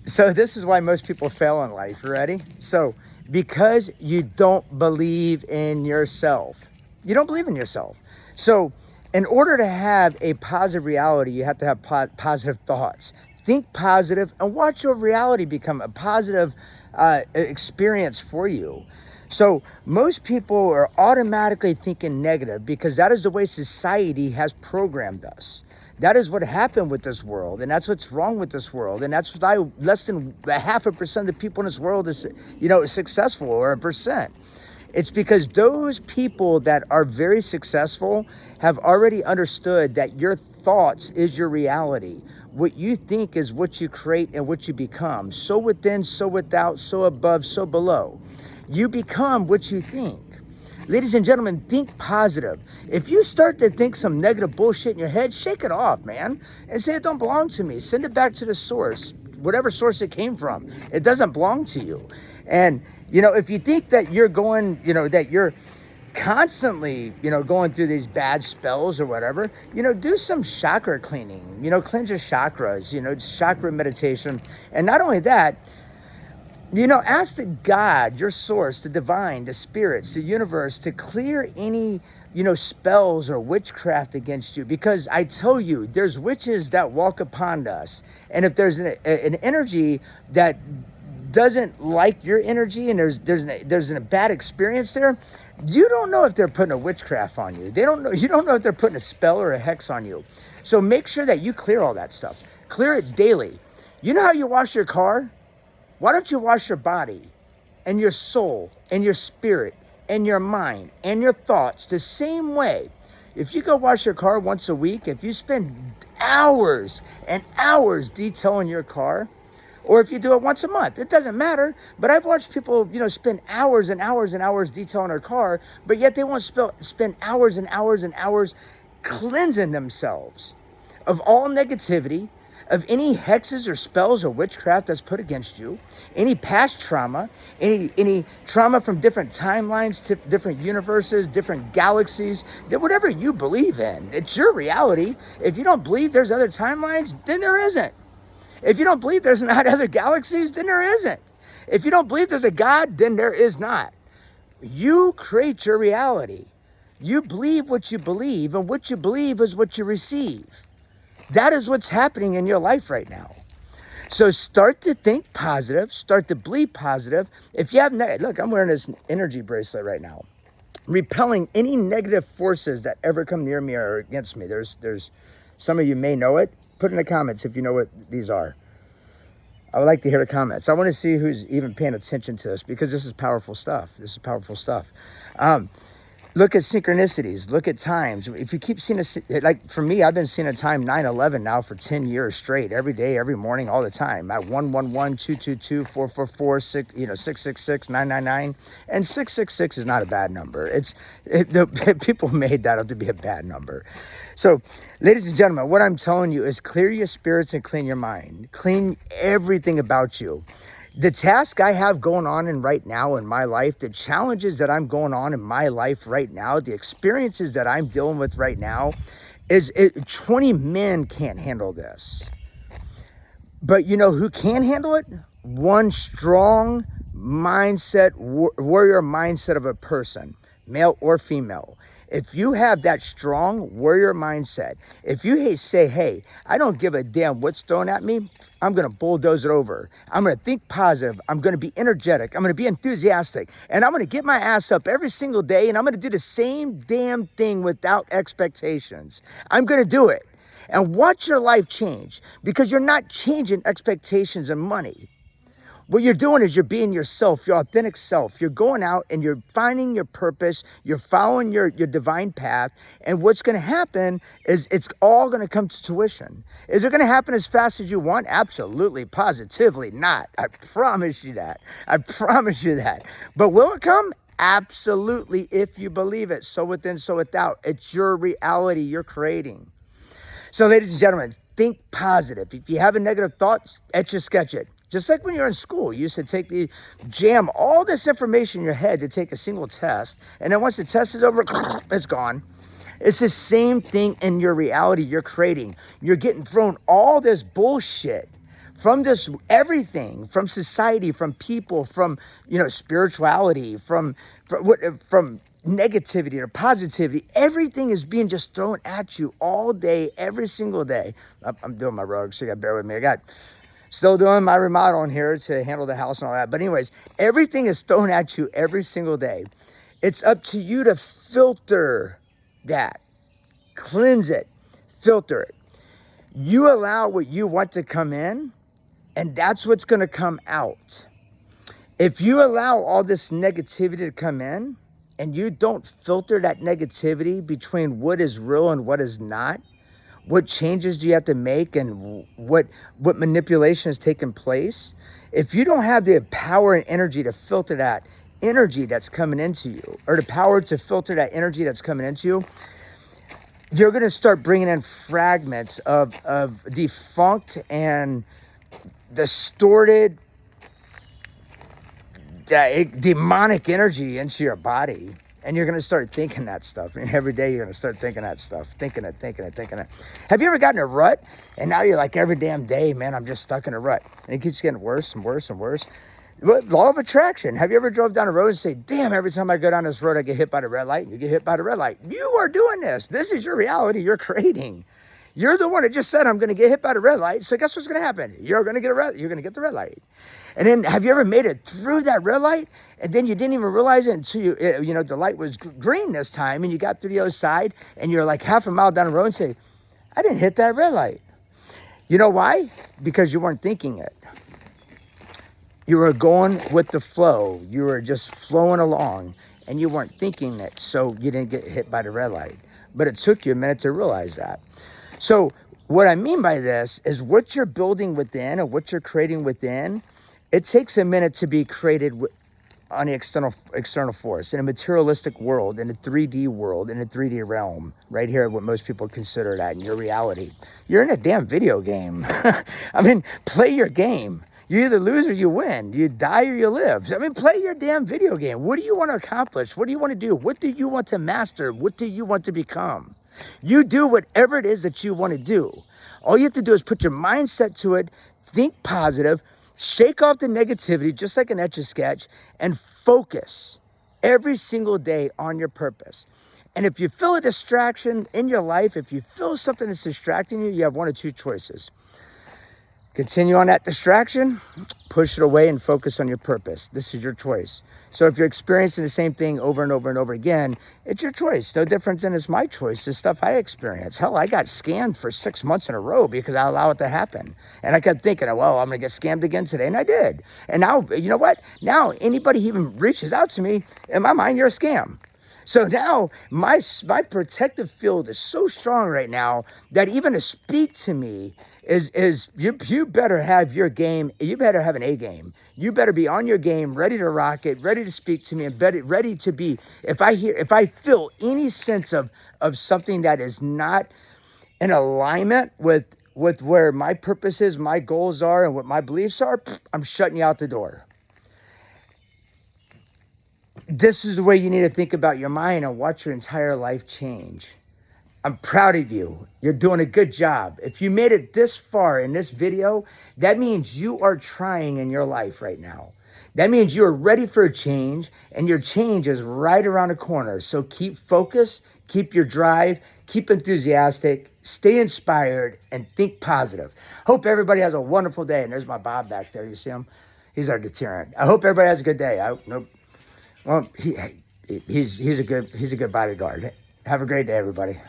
So this is why most people fail in life. You ready? So because you don't believe in yourself. You don't believe in yourself. So in order to have a positive reality, you have to have positive thoughts. Think positive and watch your reality become a positive experience for you. So most people are automatically thinking negative because that is the way society has programmed us. That is what happened with this world, and that's what's wrong with this world, and that's why less than 0.5% of the people in this world is, successful, or 1%. It's because those people that are very successful have already understood that your thoughts is your reality. What you think is what you create and what you become. So within, so without, so above, so below. You become what you think. Ladies and gentlemen, think positive. If you start to think some negative bullshit in your head, shake it off, man, and say it don't belong to me. Send it back to the source, whatever source it came from. It doesn't belong to you. And, if you think that you're going, that you're constantly, going through these bad spells or whatever, do some chakra cleaning, cleanse your chakras, chakra meditation. And not only that, ask the God, your source, the divine, the spirits, the universe, to clear any, spells or witchcraft against you. Because I tell you, there's witches that walk upon us. And if there's an energy that doesn't like your energy and there's a bad experience there, you don't know if they're putting a witchcraft on you. You don't know if they're putting a spell or a hex on you. So make sure that you clear all that stuff. Clear it daily. You know how you wash your car? Why don't you wash your body and your soul and your spirit and your mind and your thoughts the same way? If you go wash your car once a week, if you spend hours and hours detailing your car, or if you do it once a month, it doesn't matter. But I've watched people, spend hours and hours and hours detailing their car, but yet they won't spend hours and hours and hours cleansing themselves of all negativity, of any hexes or spells or witchcraft that's put against you, any past trauma, any trauma from different timelines, to different universes, different galaxies, whatever you believe in. It's your reality. If you don't believe there's other timelines, then there isn't. If you don't believe there's not other galaxies, then there isn't. If you don't believe there's a God, then there is not. You create your reality. You believe what you believe, and what you believe is what you receive. That is what's happening in your life right now. So start to think positive, start to believe positive. If you have, look, I'm wearing this energy bracelet right now, repelling any negative forces that ever come near me or against me. There's some of you may know it. Put in the comments if you know what these are. I would like to hear the comments. I want to see who's even paying attention to this, because this is powerful stuff. This is powerful stuff. Look at synchronicities. Look at times. If you keep seeing like for me, I've been seeing a time 9/11 now for 10 years straight, every day, every morning, all the time. At 111, 222, 444, 666, 999, and 666 is not a bad number. People made that up to be a bad number. So, ladies and gentlemen, what I'm telling you is clear your spirits and clean your mind. Clean everything about you. The task I have going on right now in my life, the challenges that I'm going on in my life right now, the experiences that I'm dealing with right now, 20 men can't handle this. But you know who can handle it? One strong mindset, warrior mindset of a person, male or female. If you have that strong warrior mindset, if you say, hey, I don't give a damn what's thrown at me, I'm going to bulldoze it over. I'm going to think positive. I'm going to be energetic. I'm going to be enthusiastic. And I'm going to get my ass up every single day, and I'm going to do the same damn thing without expectations. I'm going to do it. And watch your life change, because you're not changing expectations and money. What you're doing is you're being yourself, your authentic self. You're going out and you're finding your purpose. You're following your divine path. And what's going to happen is it's all going to come to tuition. Is it going to happen as fast as you want? Absolutely, positively not. I promise you that. I promise you that. But will it come? Absolutely, if you believe it. So within, so without. It's your reality you're creating. So ladies and gentlemen, think positive. If you have a negative thought, etch a sketch it. Just like when you're in school, you used to jam all this information in your head to take a single test. And then once the test is over, it's gone. It's the same thing in your reality you're creating. You're getting thrown all this bullshit from this, everything, from society, from people, from, spirituality, from negativity or positivity, everything is being just thrown at you all day, every single day. I'm doing my rugs, so you gotta bear with me. I got still doing my remodeling here to handle the house and all that. But anyways, everything is thrown at you every single day. It's up to you to filter that, cleanse it, filter it. You allow what you want to come in, and that's what's going to come out. If you allow all this negativity to come in, and you don't filter that negativity between what is real and what is not, what changes do you have to make, and what manipulation is taking place? If you don't have the power and energy to filter that energy that's coming into you, or the power to filter that energy that's coming into you, you're going to start bringing in fragments of defunct and distorted demonic energy into your body. And you're going to start thinking that stuff. And every day you're going to start thinking that stuff. Thinking it. Have you ever gotten a rut? And now you're like, every damn day, man, I'm just stuck in a rut. And it keeps getting worse and worse and worse. Law of attraction. Have you ever drove down a road and say, damn, every time I go down this road, I get hit by the red light? And you get hit by the red light. You are doing this. This is your reality you're creating. You're the one that just said, I'm going to get hit by the red light. So guess what's going to happen? You're going to get the red light. And then have you ever made it through that red light? And then you didn't even realize it until the light was green this time, and you got through the other side, and you're like half a mile down the road and say, I didn't hit that red light. You know why? Because you weren't thinking it. You were going with the flow. You were just flowing along, and you weren't thinking it, so you didn't get hit by the red light. But it took you a minute to realize that. So what I mean by this is what you're building within, or what you're creating within, it takes a minute to be created on the external force, in a materialistic world, in a 3D world, in a 3D realm, right here, what most people consider that in your reality. You're in a damn video game. I mean, play your game. You either lose or you win. You die or you live. I mean, play your damn video game. What do you want to accomplish? What do you want to do? What do you want to master? What do you want to become? You do whatever it is that you want to do. All you have to do is put your mindset to it, think positive, shake off the negativity, just like an Etch-a-Sketch, and focus every single day on your purpose. And if you feel a distraction in your life, if you feel something that's distracting you, you have one of two choices. Continue on that distraction, push it away, and focus on your purpose. This is your choice. So if you're experiencing the same thing over and over and over again, it's your choice. No different than it's my choice, the stuff I experience. Hell, I got scammed for 6 months in a row because I allowed it to happen. And I kept thinking, well, I'm going to get scammed again today. And I did. And now, you know what? Now, anybody even reaches out to me, in my mind, you're a scam. So now my protective field is so strong right now that even to speak to me is you better have your game. You better have an A game. You better be on your game, ready to rock it, ready to speak to me, and ready to be. If I feel any sense of something that is not in alignment with where my purpose is, my goals are, and what my beliefs are, I'm shutting you out the door. This is the way you need to think about your mind and watch your entire life change. I'm proud of you. You're doing a good job. If you made it this far in this video, that means you are trying in your life right now. That means you are ready for a change, and your change is right around the corner. So keep focused, keep your drive, keep enthusiastic, stay inspired, and think positive. Hope everybody has a wonderful day. And there's my Bob back there. You see him? He's our deterrent. I hope everybody has a good day. Well, he's a good bodyguard. Have a great day, everybody.